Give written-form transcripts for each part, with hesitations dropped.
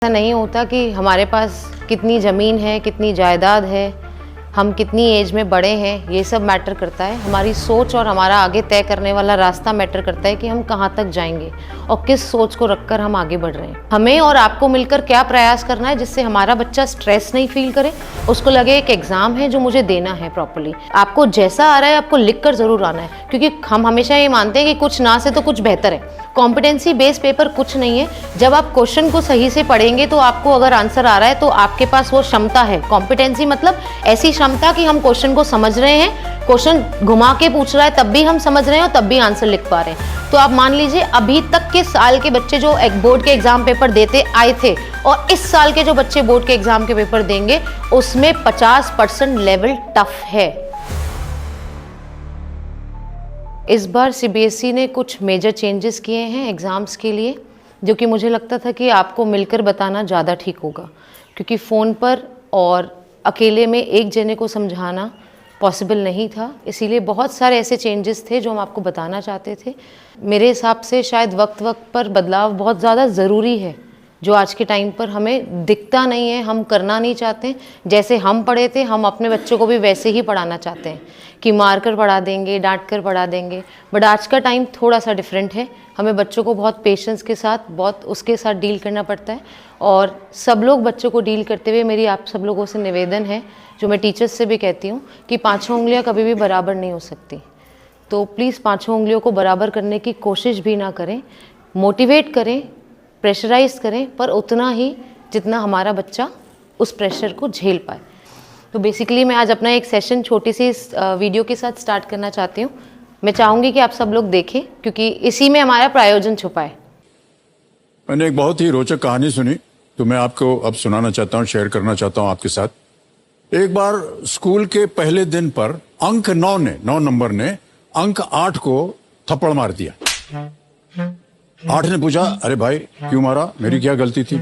ऐसा नहीं होता कि हमारे पास कितनी ज़मीन है, कितनी जायदाद है, हम कितनी एज में बड़े हैं, ये सब मैटर करता है। हमारी सोच और हमारा आगे तय करने वाला रास्ता मैटर करता है कि हम कहाँ तक जाएंगे और किस सोच को रखकर हम आगे बढ़ रहे हैं। हमें और आपको मिलकर क्या प्रयास करना है जिससे हमारा बच्चा स्ट्रेस नहीं फील करे, उसको लगे एक एग्ज़ाम है जो मुझे देना है प्रॉपरली। आपको जैसा आ रहा है आपको लिख कर ज़रूर आना है, क्योंकि हम हमेशा ये मानते हैं कि कुछ ना से तो कुछ बेहतर है। कॉम्पिटेंसी बेस्ड पेपर कुछ नहीं है। जब आप क्वेश्चन को सही से पढ़ेंगे तो आपको अगर आंसर आ रहा है तो आपके पास वो क्षमता है। कॉम्पिटेंसी मतलब ऐसी क्षमता कि हम क्वेश्चन को समझ रहे हैं, क्वेश्चन घुमा के पूछ रहा है तब भी हम समझ रहे हैं और तब भी आंसर लिख पा रहे हैं। तो आप मान लीजिए अभी तक के साल के बच्चे जो बोर्ड के एग्जाम पेपर देते आए थे और इस साल के जो बच्चे बोर्ड के एग्जाम के पेपर देंगे उसमें 50% लेवल टफ है। इस बार सीबीएसई ने कुछ मेजर चेंजेस किए हैं एग्ज़ाम्स के लिए, जो कि मुझे लगता था कि आपको मिलकर बताना ज़्यादा ठीक होगा, क्योंकि फ़ोन पर और अकेले में एक जने को समझाना पॉसिबल नहीं था। इसीलिए बहुत सारे ऐसे चेंजेस थे जो हम आपको बताना चाहते थे। मेरे हिसाब से शायद वक्त वक्त पर बदलाव बहुत ज़्यादा ज़रूरी है, जो आज के टाइम पर हमें दिखता नहीं है, हम करना नहीं चाहते। जैसे हम पढ़े थे हम अपने बच्चों को भी वैसे ही पढ़ाना चाहते हैं कि मार कर पढ़ा देंगे, डांट कर पढ़ा देंगे। बट आज का टाइम थोड़ा सा डिफरेंट है। हमें बच्चों को बहुत पेशेंस के साथ, बहुत उसके साथ डील करना पड़ता है। और सब लोग बच्चों को डील करते हुए मेरी आप सब लोगों से निवेदन है, जो मैं टीचर्स से भी कहती हूँ, कि पाँचों उंगलियाँ कभी भी बराबर नहीं हो सकती। तो प्लीज़ पाँचों उंगलियों को बराबर करने की कोशिश भी ना करें। मोटिवेट करें, प्रेशराइज करें, पर उतना ही जितना हमारा बच्चा उस प्रेशर को झेल पाए। तो बेसिकली मैं आज अपना एक सेशन छोटी सी इस वीडियो के साथ स्टार्ट करना चाहती हूँ। मैं चाहूँगी कि आप सब लोग देखें, क्योंकि इसी में हमारा प्रायोजन छुपा है। मैंने एक बहुत ही रोचक कहानी सुनी, तो मैं आपको अब सुनाना चाहता हूँ, शेयर करना चाहता हूँ आपके साथ। एक बार स्कूल के पहले दिन पर अंक 9 नंबर ने अंक 8 को थप्पड़ मार दिया। 8 ने पूछा, अरे भाई क्यों मारा, मेरी क्या गलती थी?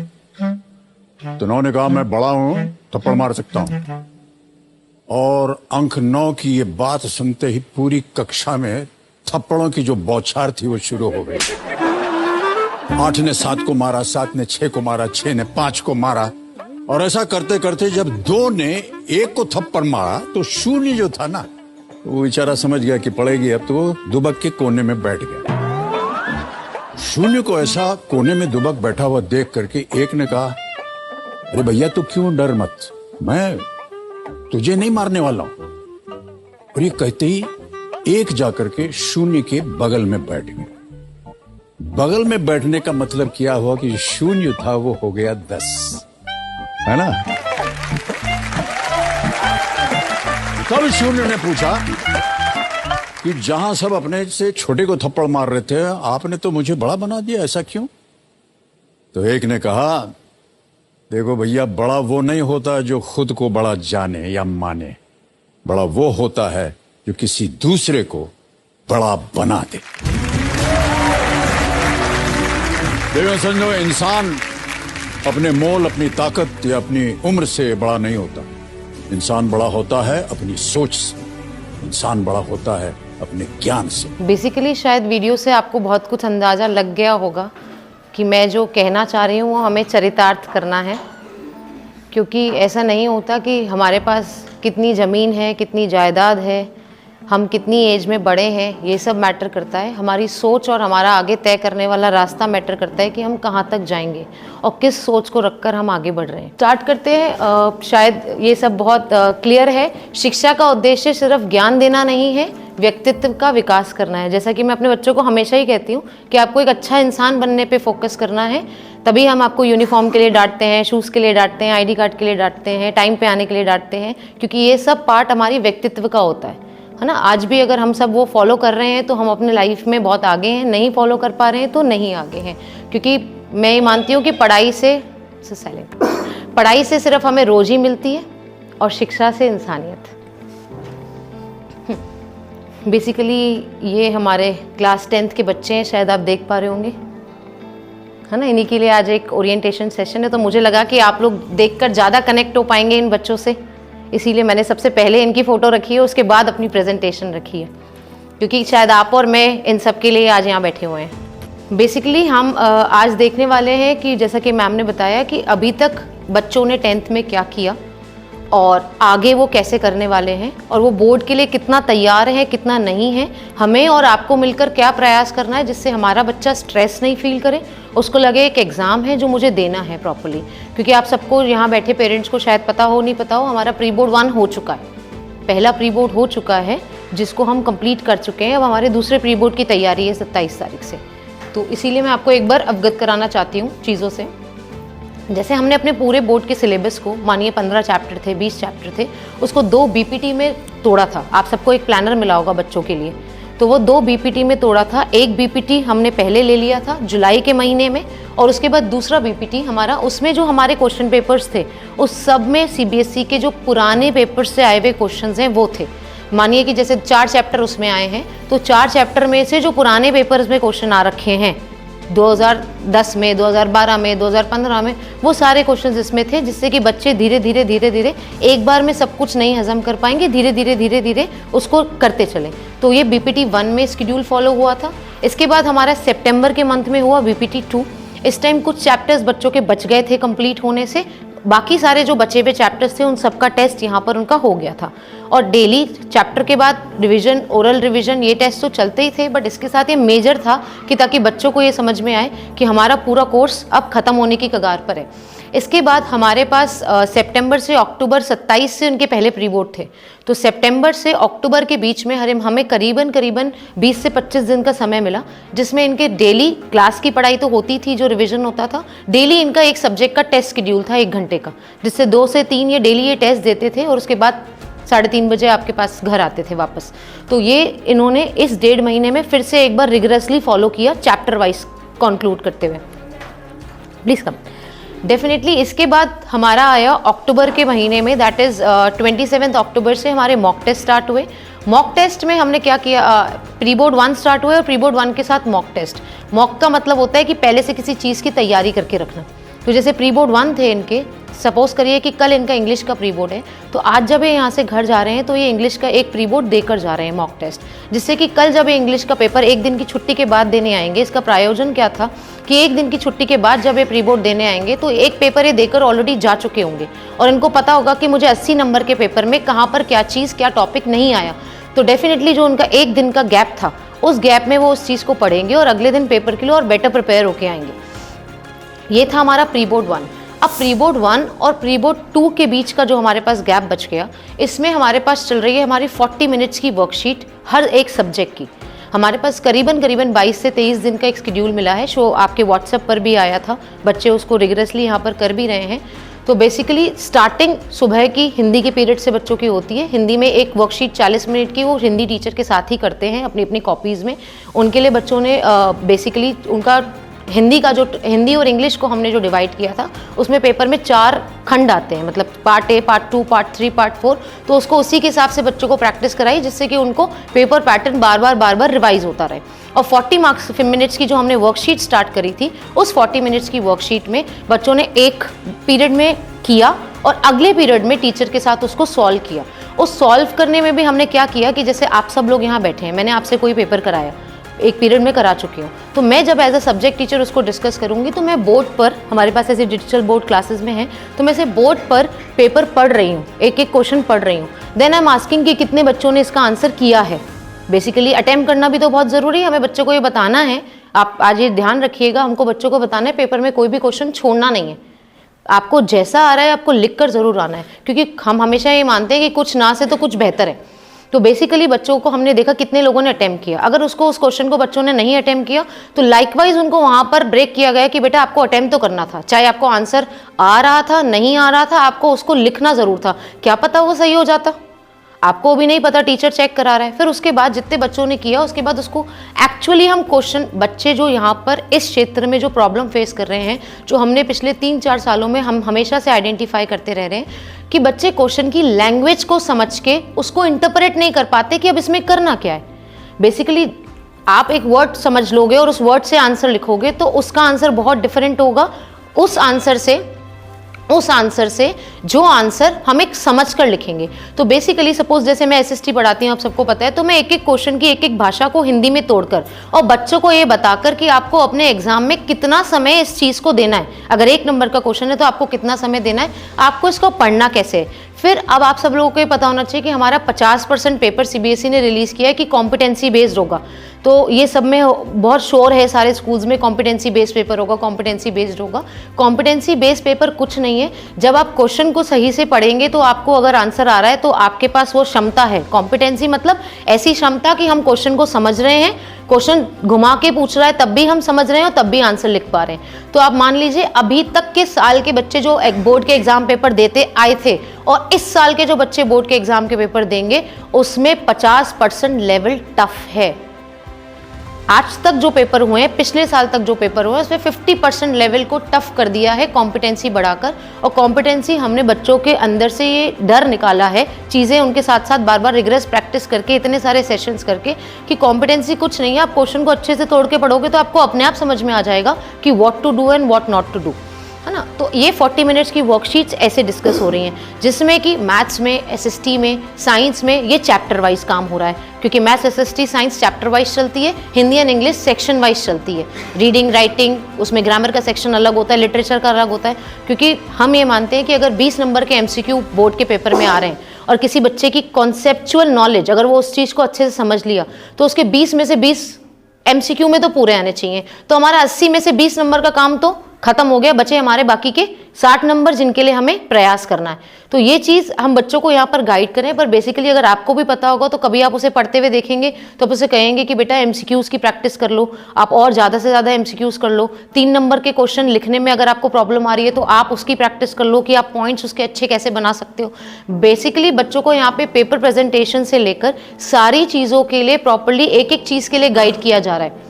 तो 9 ने कहा, मैं बड़ा हूं, थप्पड़ मार सकता हूं। और अंक 9 की ये बात सुनते ही पूरी कक्षा में थप्पड़ों की जो बौछार थी वो शुरू हो गई। 8 ने 7 को मारा, 7 ने 6 को मारा, 6 ने 5 को मारा, और ऐसा करते करते जब 2 ने 1 को थप्पड़ मारा तो शून्य जो था ना, वो बेचारा समझ गया कि पड़ेगी अब, तो वो दुबक के कोने में बैठ गया। शून्य को ऐसा कोने में दुबक बैठा हुआ देख करके एक ने कहा, अरे भैया तू क्यों डर मत, मैं तुझे नहीं मारने वाला हूं। और ये कहते ही एक जाकर के शून्य के बगल में बैठ गया। बगल में बैठने का मतलब क्या हुआ कि शून्य था वो हो गया 10, है ना? तब शून्य ने पूछा कि जहां सब अपने से छोटे को थप्पड़ मार रहे थे, आपने तो मुझे बड़ा बना दिया, ऐसा क्यों? तो एक ने कहा, देखो भैया, बड़ा वो नहीं होता जो खुद को बड़ा जाने या माने, बड़ा वो होता है जो किसी दूसरे को बड़ा बना दे। देखो समझो, इंसान अपने मोल, अपनी ताकत या अपनी उम्र से बड़ा नहीं होता। इंसान बड़ा होता है अपनी सोच से, इंसान बड़ा होता है अपने ज्ञान से। बेसिकली शायद वीडियो से आपको बहुत कुछ अंदाज़ा लग गया होगा कि मैं जो कहना चाह रही हूँ वो हमें चरितार्थ करना है, क्योंकि ऐसा नहीं होता कि हमारे पास कितनी ज़मीन है, कितनी जायदाद है, हम कितनी एज में बड़े हैं, ये सब मैटर करता है। हमारी सोच और हमारा आगे तय करने वाला रास्ता मैटर करता है कि हम कहाँ तक जाएंगे और किस सोच को रखकर हम आगे बढ़ रहे हैं। स्टार्ट करते हैं। शायद ये सब बहुत क्लियर है। शिक्षा का उद्देश्य सिर्फ ज्ञान देना नहीं है, व्यक्तित्व का विकास करना है। जैसा कि मैं अपने बच्चों को हमेशा ही कहती हूँ कि आपको एक अच्छा इंसान बनने पे फोकस करना है। तभी हम आपको यूनिफॉर्म के लिए डांटते हैं, शूज़ के लिए डांटते हैं, आईडी कार्ड के लिए डांटते हैं, टाइम पे आने के लिए डांटते हैं, क्योंकि ये सब पार्ट हमारी व्यक्तित्व का होता है ना? आज भी अगर हम सब वो फॉलो कर रहे हैं तो हम अपने लाइफ में बहुत आगे हैं, नहीं फॉलो कर पा रहे हैं तो नहीं आगे हैं। क्योंकि मैं ये मानती हूँ कि पढ़ाई से सिर्फ हमें रोज़ी मिलती है और शिक्षा से इंसानियत। बेसिकली ये हमारे क्लास 10th के बच्चे हैं, शायद आप देख पा रहे होंगे, है ना? इन्हीं के लिए आज एक ओरिएंटेशन सेशन है, तो मुझे लगा कि आप लोग देखकर ज़्यादा कनेक्ट हो पाएंगे इन बच्चों से, इसीलिए मैंने सबसे पहले इनकी फ़ोटो रखी है, उसके बाद अपनी प्रेजेंटेशन रखी है, क्योंकि शायद आप और मैं इन सब के लिए आज यहाँ बैठे हुए हैं। बेसिकली हम आज देखने वाले हैं कि जैसा कि मैम ने बताया कि अभी तक बच्चों ने 10th में क्या किया और आगे वो कैसे करने वाले हैं और वो बोर्ड के लिए कितना तैयार है कितना नहीं है। हमें और आपको मिलकर क्या प्रयास करना है जिससे हमारा बच्चा स्ट्रेस नहीं फील करे, उसको लगे एक एग्ज़ाम है जो मुझे देना है प्रॉपरली। क्योंकि आप सबको यहाँ बैठे पेरेंट्स को शायद पता हो नहीं पता हो, हमारा प्री बोर्ड 1 हो चुका है, पहला प्री बोर्ड हो चुका है जिसको हम कंप्लीट कर चुके हैं। अब हमारे दूसरे प्री बोर्ड की तैयारी है 27 तारीख से। तो इसीलिए मैं आपको एक बार अवगत कराना चाहती हूँ चीज़ों से। जैसे हमने अपने पूरे बोर्ड के सिलेबस को, मानिए 15 चैप्टर थे, 20 चैप्टर थे, उसको 2 बीपीटी में तोड़ा था। आप सबको एक प्लानर मिला होगा बच्चों के लिए, तो वो 2 बीपीटी में तोड़ा था। एक बीपीटी हमने पहले ले लिया था जुलाई के महीने में, और उसके बाद दूसरा बीपीटी हमारा, उसमें जो हमारे क्वेश्चन पेपर्स थे उस सब में सीबीएसई के जो पुराने पेपर्स से आए हुए क्वेश्चंस हैं वो थे। मानिए कि जैसे 4 चैप्टर उसमें आए हैं, तो 4 चैप्टर में से जो पुराने पेपर्स में क्वेश्चन आ रखे हैं 2010 में, 2012 में, 2015 में, वो सारे क्वेश्चंस इसमें थे, जिससे कि बच्चे धीरे धीरे एक बार में सब कुछ नहीं हजम कर पाएंगे, धीरे धीरे उसको करते चलें। तो ये बीपीटी 1 में शेड्यूल फॉलो हुआ था। इसके बाद हमारा सितंबर के मंथ में हुआ बीपीटी 2। इस टाइम कुछ चैप्टर्स बच्चों के बच गए थे कंप्लीट होने से, बाकी सारे जो बचे हुए चैप्टर्स थे उन सबका टेस्ट यहाँ पर उनका हो गया था। और डेली चैप्टर के बाद रिवीजन, ओरल रिवीजन, ये टेस्ट तो चलते ही थे, बट इसके साथ ये मेजर था कि ताकि बच्चों को ये समझ में आए कि हमारा पूरा कोर्स अब ख़त्म होने की कगार पर है। इसके बाद हमारे पास सितंबर से अक्टूबर 27 से उनके पहले प्री बोर्ड थे, तो सितंबर से अक्टूबर के बीच में हमें करीबन 20 से 25 दिन का समय मिला, जिसमें इनके डेली क्लास की पढ़ाई तो होती थी, जो रिवीजन होता था, डेली इनका एक सब्जेक्ट का टेस्ट शेड्यूल था 1 घंटे का, जिससे 2 से 3 ये डेली ये टेस्ट देते थे और उसके बाद 3:30 बजे आपके पास घर आते थे वापस। तो ये इन्होंने इस 1.5 महीने में फिर से एक बार रिगरसली फॉलो किया, चैप्टर वाइज कंक्लूड करते हुए। Please come. डेफिनेटली इसके बाद हमारा आया अक्टूबर के महीने में, दैट इज़ 27 अक्टूबर से हमारे मॉक टेस्ट स्टार्ट हुए। मॉक टेस्ट में हमने क्या किया, प्री बोर्ड 1 स्टार्ट हुए और प्री बोर्ड 1 के साथ मॉक टेस्ट। मॉक का मतलब होता है कि पहले से किसी चीज़ की तैयारी करके रखना। तो जैसे प्री बोर्ड 1 थे इनके, सपोज करिए कि कल इनका इंग्लिश का प्री बोर्ड है, तो आज जब ये यहाँ से घर जा रहे हैं तो ये इंग्लिश का एक प्री बोर्ड देकर जा रहे हैं मॉक टेस्ट, जिससे कि कल जब ये इंग्लिश का पेपर 1 दिन की छुट्टी के बाद देने आएंगे, इसका प्रायोजन क्या था कि 1 दिन की छुट्टी के बाद जब ये प्री बोर्ड देने आएंगे तो एक पेपर ये देकर ऑलरेडी जा चुके होंगे और इनको पता होगा कि मुझे 80 नंबर के पेपर में कहाँ पर क्या चीज़, क्या टॉपिक नहीं आया। तो डेफिनेटली जो उनका 1 दिन का गैप था, उस गैप में वो उस चीज़ को पढ़ेंगे और अगले दिन पेपर के लिए और बेटर प्रिपेयर होके आएंगे। ये था हमारा प्री बोर्ड 1। अब प्री बोर्ड 1 और प्री बोर्ड 2 के बीच का जो हमारे पास गैप बच गया, इसमें हमारे पास चल रही है हमारी 40 मिनट्स की वर्कशीट हर एक सब्जेक्ट की। हमारे पास करीबन 22 से 23 दिन का एक शेड्यूल मिला है, शो आपके व्हाट्सएप पर भी आया था, बच्चे उसको रिगरसली यहाँ पर कर भी रहे हैं। तो बेसिकली स्टार्टिंग सुबह की हिंदी के पीरियड से बच्चों की होती है। हिंदी में एक वर्कशीट 40 मिनट की, वो हिंदी टीचर के साथ ही करते हैं अपनी अपनी कॉपीज़ में। उनके लिए बच्चों ने बेसिकली उनका हिंदी का जो हिंदी और इंग्लिश को हमने जो डिवाइड किया था, उसमें पेपर में 4 खंड आते हैं, मतलब part A, part 2, part 3, part 4। तो उसको उसी के हिसाब से बच्चों को प्रैक्टिस कराई, जिससे कि उनको पेपर पैटर्न बार बार रिवाइज होता रहे। और 40 मिनट्स की जो हमने वर्कशीट स्टार्ट करी थी, उस 40 मिनट्स की वर्कशीट में बच्चों ने एक पीरियड में किया और अगले पीरियड में टीचर के साथ उसको सॉल्व किया। उस सॉल्व करने में भी हमने क्या किया कि जैसे आप सब लोग यहाँ बैठे हैं, मैंने आपसे कोई पेपर कराया, एक पीरियड में करा चुकी हूँ, तो मैं जब एज अ सब्जेक्ट टीचर उसको डिस्कस करूँगी तो मैं बोर्ड पर, हमारे पास ऐसे डिजिटल बोर्ड क्लासेस में है, तो मैं ऐसे बोर्ड पर पेपर पढ़ रही हूँ, एक एक क्वेश्चन पढ़ रही हूँ। देन आई एम आस्किंग कि कितने बच्चों ने इसका आंसर किया है। बेसिकली अटेम्प्ट करना भी तो बहुत ज़रूरी है, हमें बच्चों को ये बताना है। आप आज ये ध्यान रखिएगा, हमको बच्चों को बताना है पेपर में कोई भी क्वेश्चन छोड़ना नहीं है। आपको जैसा आ रहा है आपको लिख कर ज़रूर आना है, क्योंकि हम हमेशा ये मानते हैं कि कुछ ना से तो कुछ बेहतर है। तो बेसिकली बच्चों को हमने देखा कितने लोगों ने अटेम्प्ट किया। अगर उस क्वेश्चन को बच्चों ने नहीं अटेम्प्ट किया तो लाइकवाइज उनको वहाँ पर ब्रेक किया गया कि बेटा आपको अटेम्प्ट तो करना था, चाहे आपको आंसर आ रहा था नहीं आ रहा था, आपको उसको लिखना ज़रूर था। क्या पता वो सही हो जाता, आपको भी नहीं पता, टीचर चेक करा रहा है। फिर उसके बाद जितने बच्चों ने किया, उसके बाद उसको एक्चुअली हम क्वेश्चन, बच्चे जो यहाँ पर इस क्षेत्र में जो प्रॉब्लम फेस कर रहे हैं, जो हमने पिछले 3-4 सालों में हम हमेशा से आइडेंटिफाई करते रह रहे हैं कि बच्चे क्वेश्चन की लैंग्वेज को समझ के उसको इंटरप्रेट नहीं कर पाते कि अब इसमें करना क्या है। बेसिकली आप एक वर्ड समझ लोगे और उस वर्ड से आंसर लिखोगे तो उसका आंसर बहुत डिफरेंट होगा उस आंसर से उस आंसर से जो आंसर हम एक समझ कर लिखेंगे। तो बेसिकली सपोज जैसे मैं एसएसटी पढ़ाती हूँ, आप सबको पता है, तो मैं एक एक क्वेश्चन की एक एक भाषा को हिंदी में तोड़कर और बच्चों को ये बताकर कि आपको अपने एग्जाम में कितना समय इस चीज़ को देना है। अगर 1 नंबर का क्वेश्चन है तो आपको कितना समय देना है, आपको इसको पढ़ना कैसे है। फिर अब आप सब लोगों को ये पता होना चाहिए कि हमारा 50% पेपर सीबीएसई ने रिलीज़ किया है कि कॉम्पिटेंसी बेस्ड होगा। तो ये सब में बहुत श्योर है सारे स्कूल्स में कॉम्पिटेंसी बेस्ड पेपर होगा, कॉम्पिटेंसी बेस्ड होगा। कॉम्पिटेंसी बेस्ड पेपर कुछ नहीं है, जब आप क्वेश्चन को सही से पढ़ेंगे तो आपको अगर आंसर आ रहा है तो आपके पास वो क्षमता है। कॉम्पिटेंसी मतलब ऐसी क्षमता कि हम क्वेश्चन को समझ रहे हैं, क्वेश्चन घुमा के पूछ रहा है तब भी हम समझ रहे हैं और तब भी आंसर लिख पा रहे हैं। तो आप मान लीजिए अभी तक के साल के बच्चे जो बोर्ड के एग्जाम पेपर देते आए थे और इस साल के जो बच्चे बोर्ड के एग्जाम के पेपर देंगे उसमें 50% लेवल टफ है। आज तक जो पेपर हुए हैं, पिछले साल तक जो पेपर हुए हैं, उसमें 50% लेवल को टफ कर दिया है कॉम्पिटेंसी बढ़ाकर। और कॉम्पिटेंसी हमने बच्चों के अंदर से ये डर निकाला है, चीज़ें उनके साथ साथ बार बार रिग्रेस प्रैक्टिस करके, इतने सारे सेशंस करके, कि कॉम्पिटेंसी कुछ नहीं है। आप क्वेश्चन को अच्छे से तोड़ के पढ़ोगे तो आपको अपने आप समझ में आ जाएगा कि what to do and what not to do, है ना। तो ये 40 मिनट्स की वर्कशीट्स ऐसे डिस्कस हो रही हैं, जिसमें कि मैथ्स में, एसएसटी में, साइंस में ये चैप्टर वाइज काम हो रहा है, क्योंकि maths, SST, science chapter wise चलती है, Hindi and English section wise चलती है। रीडिंग, राइटिंग, उसमें ग्रामर का सेक्शन अलग होता है, लिटरेचर का अलग होता है, क्योंकि हम ये मानते हैं कि अगर 20 नंबर के एमसीक्यू बोर्ड के पेपर में आ रहे हैं और किसी बच्चे की कॉन्सेप्चुअल नॉलेज, अगर वो उस चीज़ को अच्छे से समझ लिया, तो उसके 20 में से 20 एमसीक्यू में तो पूरे आने चाहिए। तो हमारा 80 में से 20 नंबर का काम तो खत्म हो गया, बचे हमारे बाकी के 60 नंबर जिनके लिए हमें प्रयास करना है। तो ये चीज़ हम बच्चों को यहाँ पर गाइड करें। पर बेसिकली अगर आपको भी पता होगा तो कभी आप उसे पढ़ते हुए देखेंगे तो आप उसे कहेंगे कि बेटा एमसीक्यूज़ की प्रैक्टिस कर लो, आप और ज़्यादा से ज़्यादा एमसीक्यूज़ कर लो। 3 नंबर के क्वेश्चन लिखने में अगर आपको प्रॉब्लम आ रही है तो आप उसकी प्रैक्टिस कर लो कि आप पॉइंट्स उसके अच्छे कैसे बना सकते हो। बेसिकली बच्चों को यहाँ पे पेपर प्रेजेंटेशन से लेकर सारी चीज़ों के लिए प्रॉपरली एक एक चीज़ के लिए गाइड किया जा रहा है।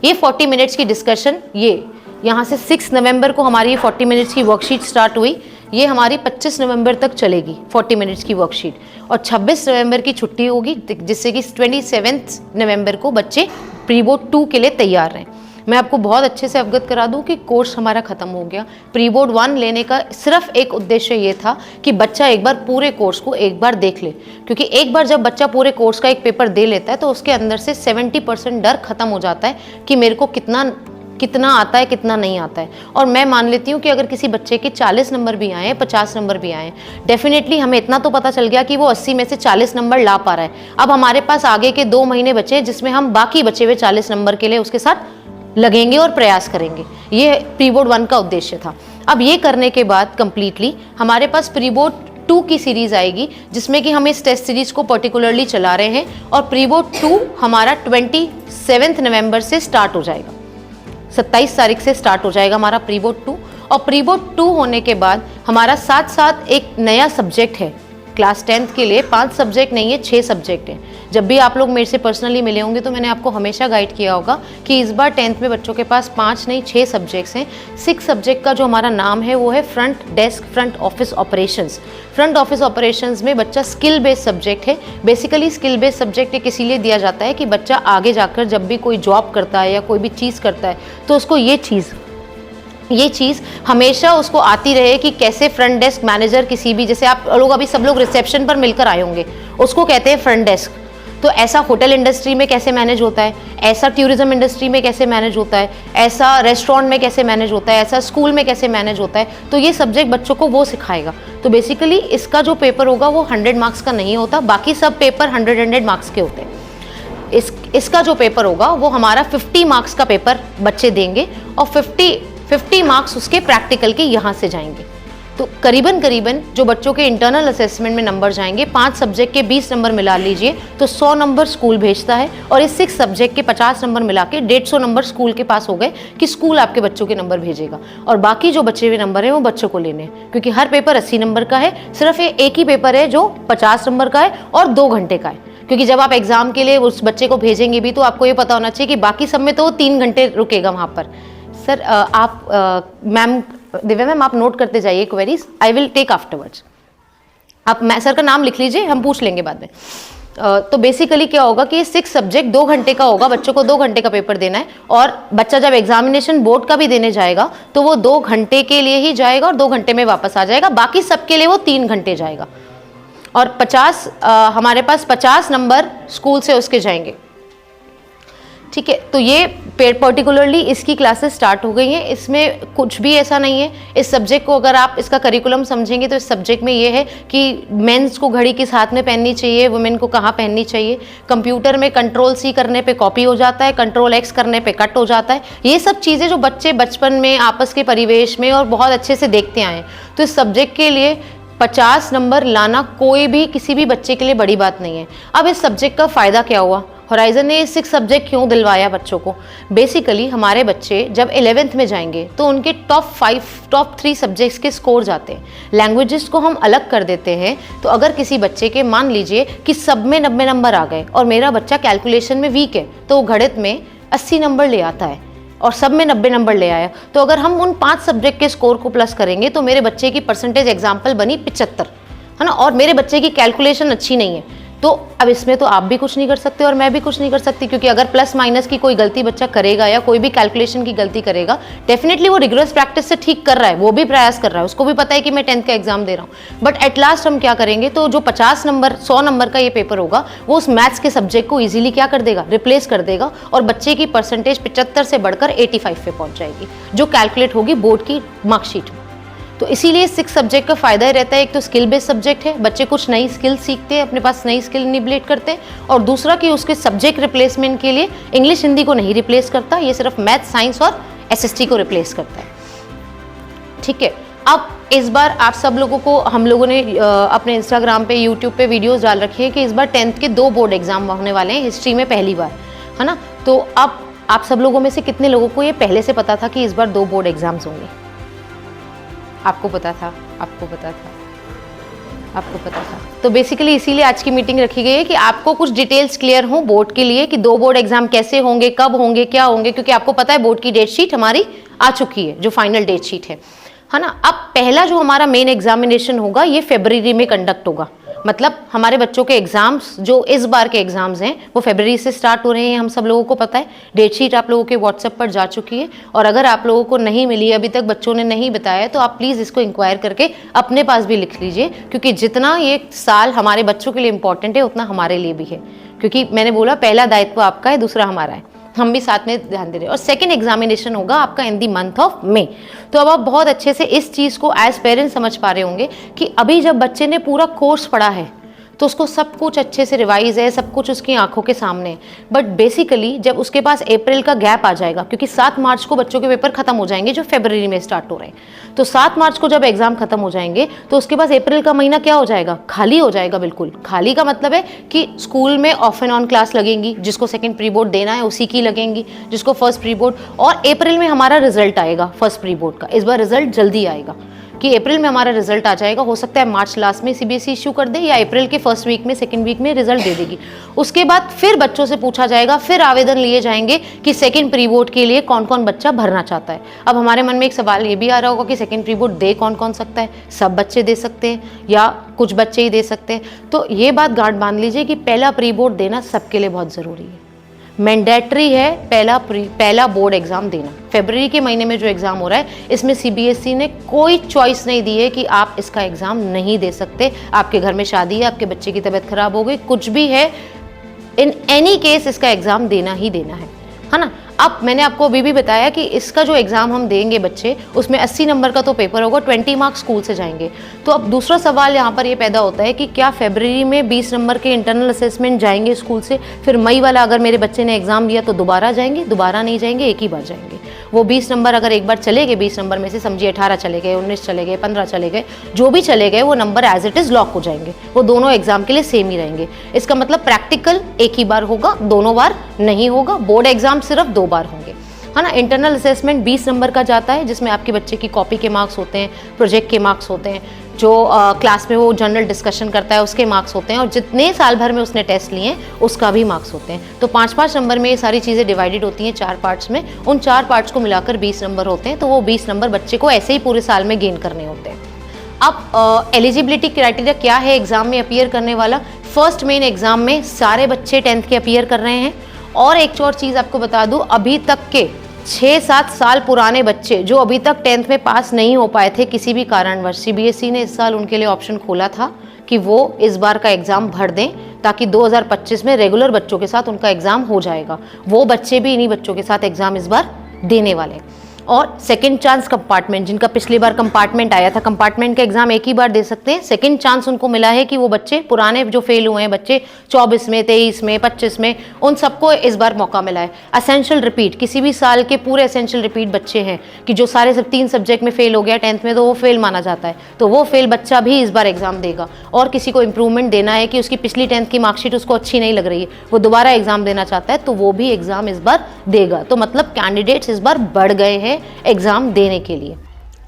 ये 40 मिनट्स की डिस्कशन, ये यहाँ से 6 नवंबर को हमारी ये 40 मिनट्स की वर्कशीट स्टार्ट हुई, ये हमारी 25 नवंबर तक चलेगी 40 मिनट्स की वर्कशीट, और 26 नवंबर की छुट्टी होगी, जिससे कि 27 नवंबर को बच्चे प्री बोर्ड 2 के लिए तैयार रहें। मैं आपको बहुत अच्छे से अवगत करा दूं कि कोर्स हमारा ख़त्म हो गया। प्री बोर्ड 1 लेने का सिर्फ एक उद्देश्य ये था कि बच्चा एक बार पूरे कोर्स को एक बार देख ले, क्योंकि एक बार जब बच्चा पूरे कोर्स का एक पेपर दे लेता है तो उसके अंदर से 70% डर खत्म हो जाता है कि मेरे को कितना आता है, कितना नहीं आता है। और मैं मान लेती हूँ कि अगर किसी बच्चे के 40 नंबर भी आए, 50 नंबर भी आए, डेफिनेटली हमें इतना तो पता चल गया कि वो 80 में से 40 नंबर ला पा रहा है। अब हमारे पास आगे के 2 महीने बचे जिसमें हम बाकी बचे हुए 40 नंबर के लिए उसके साथ लगेंगे और प्रयास करेंगे। ये प्री बोर्ड 1 का उद्देश्य था। अब ये करने के बाद कंप्लीटली हमारे पास प्री बोर्ड 2 की सीरीज आएगी, जिसमें कि हम इस टेस्ट सीरीज को पर्टिकुलरली चला रहे हैं, और प्री बोर्ड 2 हमारा 27 नवंबर से स्टार्ट हो जाएगा, 27 तारीख से स्टार्ट हो जाएगा हमारा प्री बोर्ड 2। और प्री बोर्ड 2 होने के बाद हमारा साथ साथ एक नया सब्जेक्ट है क्लास 10th के लिए। 5 सब्जेक्ट नहीं है, 6 सब्जेक्ट हैं। जब भी आप लोग मेरे से पर्सनली मिले होंगे तो मैंने आपको हमेशा गाइड किया होगा कि इस बार 10th में बच्चों के पास 5 नहीं 6 सब्जेक्ट्स हैं। 6 सब्जेक्ट का जो हमारा नाम है वो है front desk, front office operations. Front office operations में बच्चा स्किल बेस्ड सब्जेक्ट है। बेसिकली स्किल बेस्ड सब्जेक्ट एक इसीलिए दिया जाता है कि बच्चा आगे जाकर जब भी कोई जॉब करता है या कोई भी चीज़ करता है तो उसको ये चीज़ हमेशा उसको आती रहे कि कैसे फ्रंट डेस्क मैनेजर किसी भी, जैसे आप लोग अभी सब लोग रिसेप्शन पर मिलकर आए होंगे, उसको कहते हैं फ्रंट डेस्क। तो ऐसा होटल इंडस्ट्री में कैसे मैनेज होता है, ऐसा टूरिज्म इंडस्ट्री में कैसे मैनेज होता है, ऐसा रेस्टोरेंट में कैसे मैनेज होता है, ऐसा स्कूल में कैसे मैनेज होता है। तो ये सब्जेक्ट बच्चों को वो सिखाएगा। तो बेसिकली इसका जो पेपर होगा वो 100 मार्क्स का नहीं होता, बाकी सब पेपर 100 मार्क्स के होते हैं। इसका जो पेपर होगा वो हमारा 50 मार्क्स का पेपर बच्चे देंगे, और 50 मार्क्स उसके प्रैक्टिकल के यहाँ से जाएंगे। तो करीबन जो बच्चों के इंटरनल असेसमेंट में नंबर जाएंगे, 5 सब्जेक्ट के 20 नंबर मिला लीजिए तो 100 नंबर स्कूल भेजता है, और इस 6 सब्जेक्ट के 50 नंबर मिला के 150 नंबर स्कूल के पास हो गए कि स्कूल आपके बच्चों के नंबर भेजेगा। और बाकी जो बचे हुए नंबर हैं वो बच्चों को लेने हैं, क्योंकि हर पेपर 80 नंबर का है। सिर्फ एक ही पेपर है जो 50 नंबर का है और 2 घंटे का है, क्योंकि जब आप एग्जाम के लिए उस बच्चे को भेजेंगे भी तो आपको ये पता होना चाहिए कि बाकी सब में तो 3 घंटे रुकेगा वहाँ पर। सर आप मैम दिव्या मैम आप नोट करते जाइए queries, I will take afterwards. आप सर का नाम लिख लीजिए, हम पूछ लेंगे बाद में। तो बेसिकली क्या होगा कि 6 सब्जेक्ट 2 घंटे का होगा, बच्चों को 2 घंटे का पेपर देना है, और बच्चा जब एग्जामिनेशन बोर्ड का भी देने जाएगा तो वो 2 घंटे के लिए ही जाएगा और 2 घंटे में वापस आ जाएगा, बाकी सबके लिए वो 3 घंटे जाएगा। और 50 हमारे पास 50 नंबर स्कूल से उसके जाएंगे, ठीक है। तो ये पर्टिकुलरली इसकी क्लासेस स्टार्ट हो गई हैं, इसमें कुछ भी ऐसा नहीं है। इस सब्जेक्ट को अगर आप इसका करिकुलम समझेंगे तो इस सब्जेक्ट में ये है कि मेंस को घड़ी किस हाथ में पहननी चाहिए, वुमेन को कहाँ पहननी चाहिए। कंप्यूटर में कंट्रोल C करने पे कॉपी हो जाता है, कंट्रोल X करने पे कट हो जाता है। ये सब चीज़ें जो बच्चे बचपन में आपस के परिवेश में और बहुत अच्छे से देखते आए हैं, तो इस सब्जेक्ट के लिए 50 नंबर लाना कोई भी किसी भी बच्चे के लिए बड़ी बात नहीं है। अब इस सब्जेक्ट का फ़ायदा क्या हुआ, होराइजन ने 6 सब्जेक्ट क्यों दिलवाया बच्चों को? बेसिकली हमारे बच्चे जब 11th में जाएंगे तो उनके टॉप 3 सब्जेक्ट्स के स्कोर जाते हैं। लैंग्वेजेस को हम अलग कर देते हैं, तो अगर किसी बच्चे के मान लीजिए कि सब में 90 नंबर आ गए और मेरा बच्चा कैलकुलेशन में वीक है, तो वो गणित में 80 नंबर ले आता है और सब में 90 नंबर ले आया, तो अगर हम उन 5 सब्जेक्ट के स्कोर को प्लस करेंगे तो मेरे बच्चे की परसेंटेज एग्जाम्पल बनी 75, है ना, और मेरे बच्चे की कैलकुलेशन अच्छी नहीं है। तो अब इसमें तो आप भी कुछ नहीं कर सकते और मैं भी कुछ नहीं कर सकती, क्योंकि अगर प्लस माइनस की कोई गलती बच्चा करेगा या कोई भी कैलकुलेशन की गलती करेगा, डेफिनेटली वो रिगरस प्रैक्टिस से ठीक कर रहा है, वो भी प्रयास कर रहा है, उसको भी पता है कि मैं 10th का एग्जाम दे रहा हूँ। बट एट लास्ट हम क्या करेंगे, तो जो 50 नंबर 100 नंबर का ये पेपर होगा, वो उस मैथ्स के सब्जेक्ट को ईजिली क्या कर देगा, रिप्लेस कर देगा, और बच्चे की परसेंटेज 75 से बढ़कर 85 पे पहुंच जाएगी, जो कैलकुलेट होगी बोर्ड की मार्कशीट में। तो इसीलिए 6 सब्जेक्ट का फायदा ही रहता है। एक तो स्किल बेस्ड सब्जेक्ट है, बच्चे कुछ नई स्किल सीखते हैं, अपने पास नई स्किल निबलेट करते हैं, और दूसरा कि उसके सब्जेक्ट रिप्लेसमेंट के लिए इंग्लिश हिंदी को नहीं रिप्लेस करता, ये सिर्फ मैथ साइंस और SST को रिप्लेस करता है, ठीक है। अब इस बार आप सब लोगों को, हम लोगों ने अपने इंस्टाग्राम पे यूट्यूब पे वीडियोस डाल रखी है कि इस बार 10th के 2 बोर्ड एग्जाम होने वाले हैं, हिस्ट्री में पहली बार, है ना। तो अब आप सब लोगों में से कितने लोगों को ये पहले से पता था कि इस बार 2 बोर्ड एग्जाम्स होंगे? आपको पता था, आपको पता था, आपको पता था। तो बेसिकली इसीलिए आज की मीटिंग रखी गई है कि आपको कुछ डिटेल्स क्लियर हो बोर्ड के लिए, कि 2 बोर्ड एग्जाम कैसे होंगे, कब होंगे, क्या होंगे, क्योंकि आपको पता है बोर्ड की डेट शीट हमारी आ चुकी है, जो फाइनल डेट शीट है ना। अब पहला जो हमारा मेन एग्जामिनेशन होगा ये फरवरी में कंडक्ट होगा, मतलब हमारे बच्चों के एग्जाम्स जो इस बार के एग्जाम्स हैं वो फरवरी से स्टार्ट हो रहे हैं, हम सब लोगों को पता है। डेट शीट आप लोगों के व्हाट्सएप पर जा चुकी है, और अगर आप लोगों को नहीं मिली, अभी तक बच्चों ने नहीं बताया, तो आप प्लीज़ इसको इंक्वायर करके अपने पास भी लिख लीजिए, क्योंकि जितना ये साल हमारे बच्चों के लिए इंपॉर्टेंट है उतना हमारे लिए भी है, क्योंकि मैंने बोला पहला दायित्व आपका है, दूसरा हमारा है, हम भी साथ में ध्यान दे रहे हैं। और सेकंड एग्जामिनेशन होगा आपका इन दी मंथ ऑफ मे। तो अब आप बहुत अच्छे से इस चीज़ को एज पेरेंट्स समझ पा रहे होंगे कि अभी जब बच्चे ने पूरा कोर्स पढ़ा है तो उसको सब कुछ अच्छे से रिवाइज है, सब कुछ उसकी आंखों के सामने है। बट बेसिकली जब उसके पास अप्रैल का गैप आ जाएगा, क्योंकि 7 मार्च को बच्चों के पेपर खत्म हो जाएंगे जो फरवरी में स्टार्ट हो रहे हैं, तो 7 मार्च को जब एग्जाम खत्म हो जाएंगे तो उसके पास अप्रैल का महीना क्या हो जाएगा, खाली हो जाएगा। बिल्कुल खाली का मतलब है कि स्कूल में ऑफ एंड ऑन क्लास लगेंगी, जिसको सेकेंड प्री बोर्ड देना है उसी की लगेंगी, जिसको फर्स्ट प्री बोर्ड, और अप्रैल में हमारा रिजल्ट आएगा फर्स्ट प्री बोर्ड का। इस बार रिजल्ट जल्दी आएगा कि अप्रैल में हमारा रिजल्ट आ जाएगा, हो सकता है मार्च लास्ट में CBSE इशू कर दे, या अप्रैल के फर्स्ट वीक में सेकंड वीक में रिजल्ट दे देगी। उसके बाद फिर बच्चों से पूछा जाएगा, फिर आवेदन लिए जाएंगे कि सेकंड प्री बोर्ड के लिए कौन कौन बच्चा भरना चाहता है। अब हमारे मन में एक सवाल ये भी आ रहा होगा कि सेकंड प्री बोर्ड दे कौन कौन सकता है, सब बच्चे दे सकते हैं या कुछ बच्चे ही दे सकते हैं? तो ये बात गांठ बांध लीजिए कि पहला प्री बोर्ड देना सबके लिए बहुत ज़रूरी है, मैंडेटरी है। पहला बोर्ड एग्जाम देना फरवरी के महीने में जो एग्जाम हो रहा है, इसमें CBSE ने कोई चॉइस नहीं दी है कि आप इसका एग्जाम नहीं दे सकते। आपके घर में शादी है, आपके बच्चे की तबीयत खराब हो गई, कुछ भी है, इन एनी केस इसका एग्जाम देना ही देना है ना। अब मैंने आपको अभी भी बताया कि इसका जो एग्ज़ाम हम देंगे बच्चे, उसमें 80 नंबर का तो पेपर होगा, 20 मार्क्स स्कूल से जाएंगे। तो अब दूसरा सवाल यहाँ पर ये पैदा होता है कि क्या फरवरी में 20 नंबर के इंटरनल असेसमेंट जाएंगे स्कूल से, फिर मई वाला अगर मेरे बच्चे ने एग्ज़ाम दिया तो दोबारा जाएंगे? दोबारा नहीं जाएंगे, एक ही बार जाएंगे। वो 20 नंबर अगर एक बार चले गए, 20 नंबर में से समझिए 18 चले गए, 19 चले गए, 15 चले गए, जो भी चले गए वो number as it is lock हो जाएंगे, वो दोनों एग्जाम के लिए सेम ही रहेंगे। इसका मतलब प्रैक्टिकल एक ही बार होगा, दोनों बार नहीं होगा। बोर्ड एग्जाम सिर्फ 2 बार होंगे, है ना। इंटरनल असेसमेंट 20 नंबर का जाता है, जिसमें आपके बच्चे की कॉपी के मार्क्स होते हैं, प्रोजेक्ट के मार्क्स होते हैं, जो क्लास में वो जनरल डिस्कशन करता है उसके मार्क्स होते हैं, और जितने साल भर में उसने टेस्ट लिए हैं उसका भी मार्क्स होते हैं। तो 5-5 नंबर में ये सारी चीज़ें डिवाइडेड होती हैं 4 पार्ट्स में, उन 4 पार्ट्स को मिलाकर 20 नंबर होते हैं। तो वो 20 नंबर बच्चे को ऐसे ही पूरे साल में गेन करने होते हैं। अब एलिजिबिलिटी क्राइटेरिया क्या है एग्जाम में अपीयर करने वाला? फर्स्ट मेन एग्जाम में सारे बच्चे 10th के अपीयर कर रहे हैं। और एक और चीज़ आपको बता दूं, अभी तक के 6-7 साल पुराने बच्चे जो अभी तक 10th में पास नहीं हो पाए थे किसी भी कारणवश, सीबीएसई ने इस साल उनके लिए ऑप्शन खोला था कि वो इस बार का एग्ज़ाम भर दें, ताकि 2025 में रेगुलर बच्चों के साथ उनका एग्ज़ाम हो जाएगा। वो बच्चे भी इन्हीं बच्चों के साथ एग्ज़ाम इस बार देने वाले। और सेकंड चांस कंपार्टमेंट, जिनका पिछली बार कंपार्टमेंट आया था, कंपार्टमेंट का एग्जाम एक ही बार दे सकते हैं। सेकंड चांस उनको मिला है कि वो बच्चे पुराने जो फेल हुए हैं बच्चे 24 में, 23 में, 25 में, उन सबको इस बार मौका मिला है। असेंशियल रिपीट, किसी भी साल के पूरे असेंशियल रिपीट बच्चे हैं कि जो सारे सब 3 सब्जेक्ट में फेल हो गया 10th में, तो वो फेल माना जाता है, तो वो फेल बच्चा भी इस बार एग्जाम देगा। और किसी को इंप्रूवमेंट देना है कि उसकी पिछली 10th की मार्कशीट उसको अच्छी नहीं लग रही है, वो दोबारा एग्जाम देना चाहता है, तो वो भी एग्जाम इस बार देगा। तो मतलब कैंडिडेट्स इस बार बढ़ गए हैं एग्जाम देने के लिए।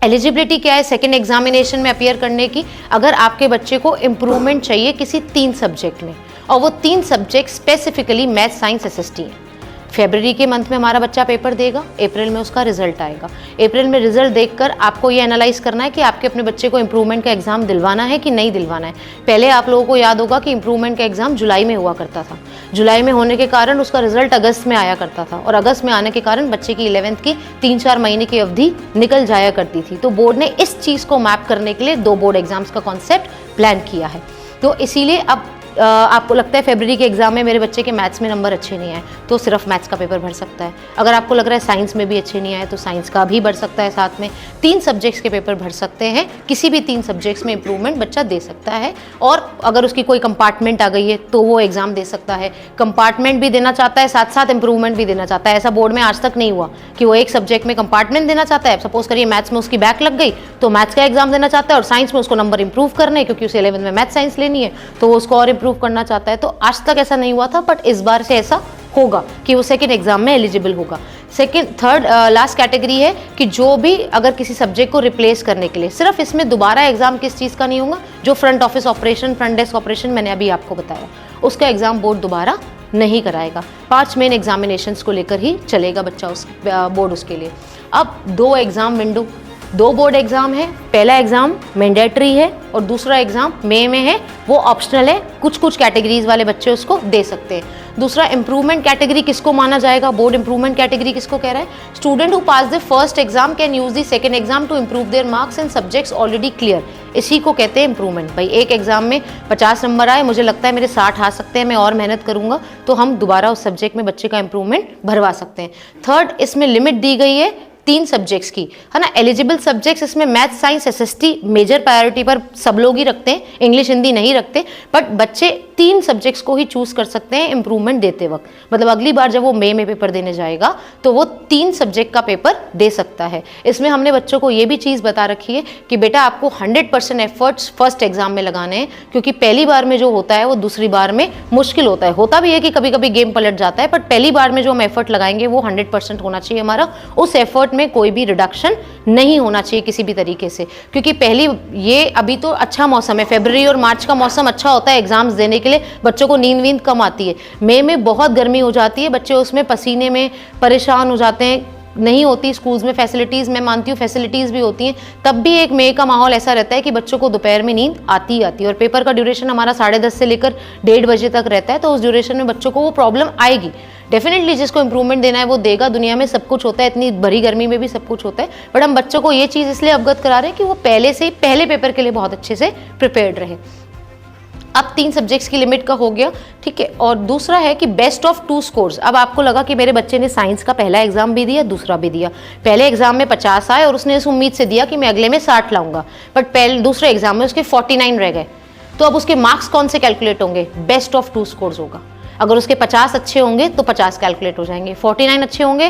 एलिजिबिलिटी क्या है सेकेंड एग्जामिनेशन में अपीयर करने की? अगर आपके बच्चे को इंप्रूवमेंट चाहिए किसी 3 सब्जेक्ट में, और वो 3 subject specifically math, science, SST है। फरवरी के मंथ में हमारा बच्चा पेपर देगा, अप्रैल में उसका रिजल्ट आएगा। अप्रैल में रिजल्ट देखकर आपको ये एनालाइज करना है कि आपके अपने बच्चे को इंप्रूवमेंट का एग्जाम दिलवाना है कि नहीं दिलवाना है। पहले आप लोगों को याद होगा कि इंप्रूवमेंट का एग्जाम जुलाई में हुआ करता था। जुलाई में होने के कारण उसका रिजल्ट अगस्त में आया करता था, और अगस्त में आने के कारण बच्चे की 11th की 3-4 महीने की अवधि निकल जाया करती थी। तो बोर्ड ने इस चीज़ को मैप करने के लिए 2 बोर्ड एग्जाम्स का कॉन्सेप्ट प्लान किया है। तो इसीलिए अब आपको लगता है फरवरी के एग्जाम में मेरे बच्चे के मैथ्स में नंबर अच्छे नहीं आए, तो सिर्फ मैथ्स का पेपर भर सकता है। अगर आपको लग रहा है साइंस में भी अच्छे नहीं आए, तो साइंस का भी भर सकता है। साथ में 3 सब्जेक्ट्स के पेपर भर सकते हैं, किसी भी 3 सब्जेक्ट्स में इंप्रूवमेंट बच्चा दे सकता है। और अगर उसकी कोई कंपार्टमेंट आ गई है तो वो एग्जाम दे सकता है। कंपार्टमेंट भी देना चाहता है, साथ साथ इंप्रूवमेंट भी देना चाहता है। ऐसा बोर्ड में आज तक नहीं हुआ कि वो एक सब्जेक्ट में कंपार्टमेंट देना चाहता है। सपोज करिए मैथ्स में उसकी बैक लग गई, तो मैथ्स का एग्जाम देना चाहता है, और साइंस में उसको नंबर इंप्रूव करने, क्योंकि उसे 11th में मैथ साइंस लेनी है, तो वो उसको और इंप्रूव करना चाहता है। तो आज तक ऐसा नहीं हुआ था, बट इस बार से ऐसा होगा कि वो सेकंड एग्जाम में एलिजिबल होगा। थर्ड लास्ट कैटेगरी है कि जो भी अगर किसी सब्जेक्ट को रिप्लेस करने के लिए, सिर्फ इसमें दोबारा एग्जाम किस चीज़ का नहीं होगा, जो front office operation, front desk operation मैंने अभी आपको बताया, उसका एग्जाम बोर्ड दोबारा नहीं कराएगा। 5 मेन एग्जामिनेशंस को लेकर ही चलेगा बच्चा बोर्ड उसके लिए। अब 2 एग्जाम विंडो, 2 बोर्ड एग्जाम है। पहला एग्जाम मैंडेटरी है और दूसरा एग्जाम मई में है, वो ऑप्शनल है। कुछ कुछ कैटेगरीज वाले बच्चे उसको दे सकते हैं। दूसरा इंप्रूवमेंट कैटेगरी किसको माना जाएगा? बोर्ड इंप्रूवमेंट कैटेगरी किसको कह रहा है? Student who pass the first exam can use the second exam to improve their marks in subjects already clear. इसी को कहते हैं इंप्रूवमेंट। भाई एक एग्जाम में 50 नंबर आए, मुझे लगता है मेरे 60 आ सकते हैं, मैं और मेहनत करूंगा, तो हम दोबारा उस सब्जेक्ट में बच्चे का इंप्रूवमेंट भरवा सकते हैं। थर्ड, इसमें लिमिट दी गई है 3 सब्जेक्ट्स की, है ना। एलिजिबल सब्जेक्ट्स इसमें math, science, SST major priority पर सब लोग ही रखते हैं, इंग्लिश हिंदी नहीं रखते, बट बच्चे 3 सब्जेक्ट्स को ही चूज कर सकते हैं इंप्रूवमेंट देते वक्त। मतलब अगली बार जब वो मई में पेपर देने जाएगा तो वो 3 सब्जेक्ट का पेपर दे सकता है। इसमें हमने बच्चों को ये भी चीज़ बता रखी है कि बेटा आपको 100% एफर्ट्स फर्स्ट एग्जाम में लगाने हैं, क्योंकि पहली बार में जो होता है वो दूसरी बार में मुश्किल होता है। होता भी है कि कभी कभी गेम पलट जाता है, बट पहली बार में जो हम एफर्ट लगाएंगे वो 100% होना चाहिए हमारा। उस एफर्ट में कोई भी रिडक्शन नहीं होना चाहिए किसी भी तरीके से, क्योंकि पहली ये अभी तो अच्छा मौसम है, फरवरी और मार्च का मौसम अच्छा होता है एग्जाम्स देने के लिए, बच्चों को नींद वींद कम आती है। मई में बहुत गर्मी हो जाती है, बच्चे उसमें पसीने में परेशान हो जाते हैं, नहीं होती स्कूल्स में फैसिलिटीज़। मैं मानती हूँ फैसिलिटीज़ भी होती हैं, तब भी एक मई का माहौल ऐसा रहता है कि बच्चों को दोपहर में नींद आती ही आती है। और पेपर का ड्यूरेशन हमारा 10:30 से लेकर 1:30 बजे तक रहता है, तो उस ड्यूरेशन में बच्चों को वो प्रॉब्लम आएगी डेफिनेटली। जिसको इंप्रूवमेंट देना है वो देगा। दुनिया में सब कुछ होता है, इतनी भरी गर्मी में भी सब कुछ होता है, बट हम बच्चों को ये चीज़ इसलिए अवगत करा रहे हैं कि वो पहले से ही पहले पेपर के लिए बहुत अच्छे से प्रिपेयर्ड रहे। अब 3 सब्जेक्ट्स की लिमिट का हो गया, ठीक है। और दूसरा है कि बेस्ट ऑफ 2 स्कोर्स। अब आपको लगा कि मेरे बच्चे ने साइंस का पहला एग्जाम भी दिया, दूसरा भी दिया। पहले एग्जाम में 50 आए और उसने इस उम्मीद से दिया कि मैं अगले में 60 लाऊंगा, बट दूसरे एग्जाम में उसके 49 रह गए, तो अब उसके मार्क्स कौन से कैलकुलेट होंगे? बेस्ट ऑफ 2 स्कोर्स होगा। अगर उसके 50 अच्छे होंगे तो 50 कैलकुलेट हो जाएंगे, 49 अच्छे होंगे